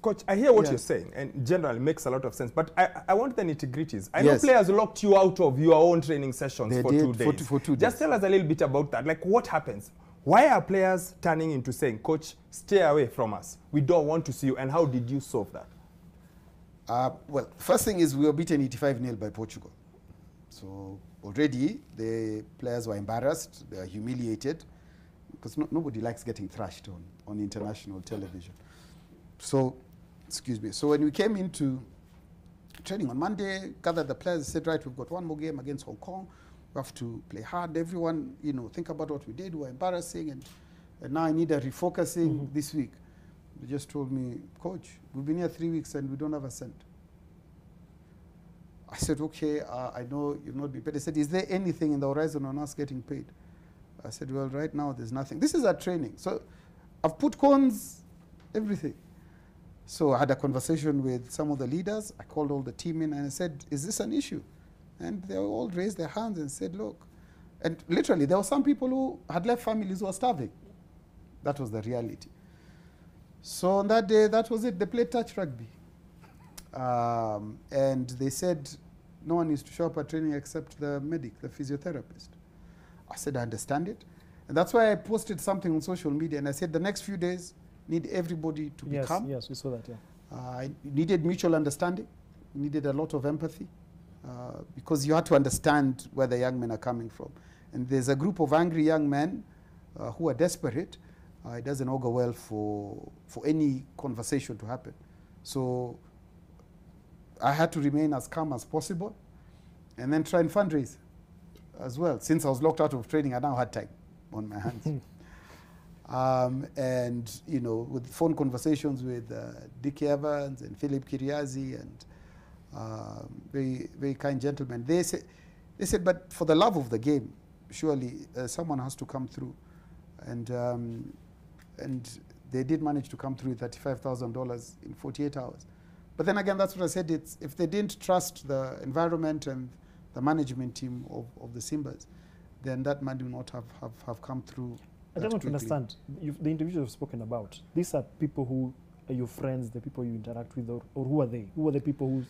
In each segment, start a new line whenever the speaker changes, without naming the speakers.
Coach, I hear what you're saying, and generally makes a lot of sense. But I want the nitty-gritties. I know players locked you out of your own training sessions for 2 days.
For 2 days.
Just tell us a little bit about that. Like, what happens? Why are players turning into saying, Coach, stay away from us. We don't want to see you. And how did you solve that?
Well, first thing is we were beaten 85-0 by Portugal. So already the players were embarrassed. They were humiliated. Because nobody likes getting thrashed on international television. So, excuse me. So when we came into training on Monday, gathered the players, said, right, we've got one more game against Hong Kong. We have to play hard. Everyone, you know, think about what we did. We're embarrassing. And now I need a refocusing this week. They just told me, Coach, we've been here 3 weeks and we don't have a cent. I said, okay, I know you've not been paid. They said, is there anything in the horizon on us getting paid? I said, well, right now there's nothing. This is our training. So I've put cones, everything. So I had a conversation with some of the leaders. I called all the team in and I said, is this an issue? And they all raised their hands and said, look. And literally, there were some people who had left families who were starving. That was the reality. So on that day, that was it. They played touch rugby. And they said, no one is to show up at training except the medic, the physiotherapist. I said, I understand it. And that's why I posted something on social media. And I said, the next few days, need everybody to be calm.
Yes, we saw that,
I needed mutual understanding. Needed a lot of empathy. Because you had to understand where the young men are coming from. And there's a group of angry young men who are desperate. It doesn't augur well for any conversation to happen. So I had to remain as calm as possible and then try and fundraise as well. Since I was locked out of training, I now had time on my hands. And, you know, with phone conversations with Dickie Evans and Philip Kiriazi and very, very kind gentlemen, they said, but for the love of the game, surely someone has to come through. And they did manage to come through with $35,000 in 48 hours. But then again, that's what I said. It's, if they didn't trust the environment and the management team of the Simbas, then that money would not have come through.
I don't want to understand. The individuals you've spoken about, these are people who are your friends, the people you interact with, or who are they? Who are the people who...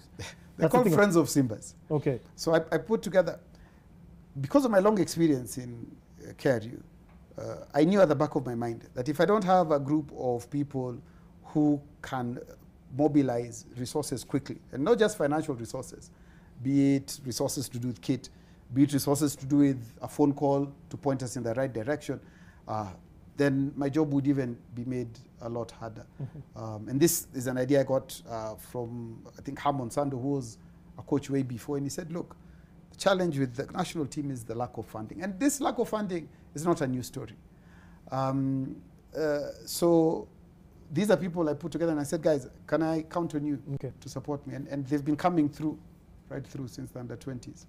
They're called friends of Simbas.
Okay.
So I put together, because of my long experience in KRU, I knew at the back of my mind that if I don't have a group of people who can mobilize resources quickly, and not just financial resources, be it resources to do with kit, be it resources to do with a phone call to point us in the right direction, then my job would even be made a lot harder. And this is an idea I got from, I think, Hamon Sando, who was a coach way before, and he said, look, the challenge with the national team is the lack of funding. And this lack of funding is not a new story. So these are people I put together, and I said, guys, can I count on you to support me? And they've been coming through, right through since the under-20s.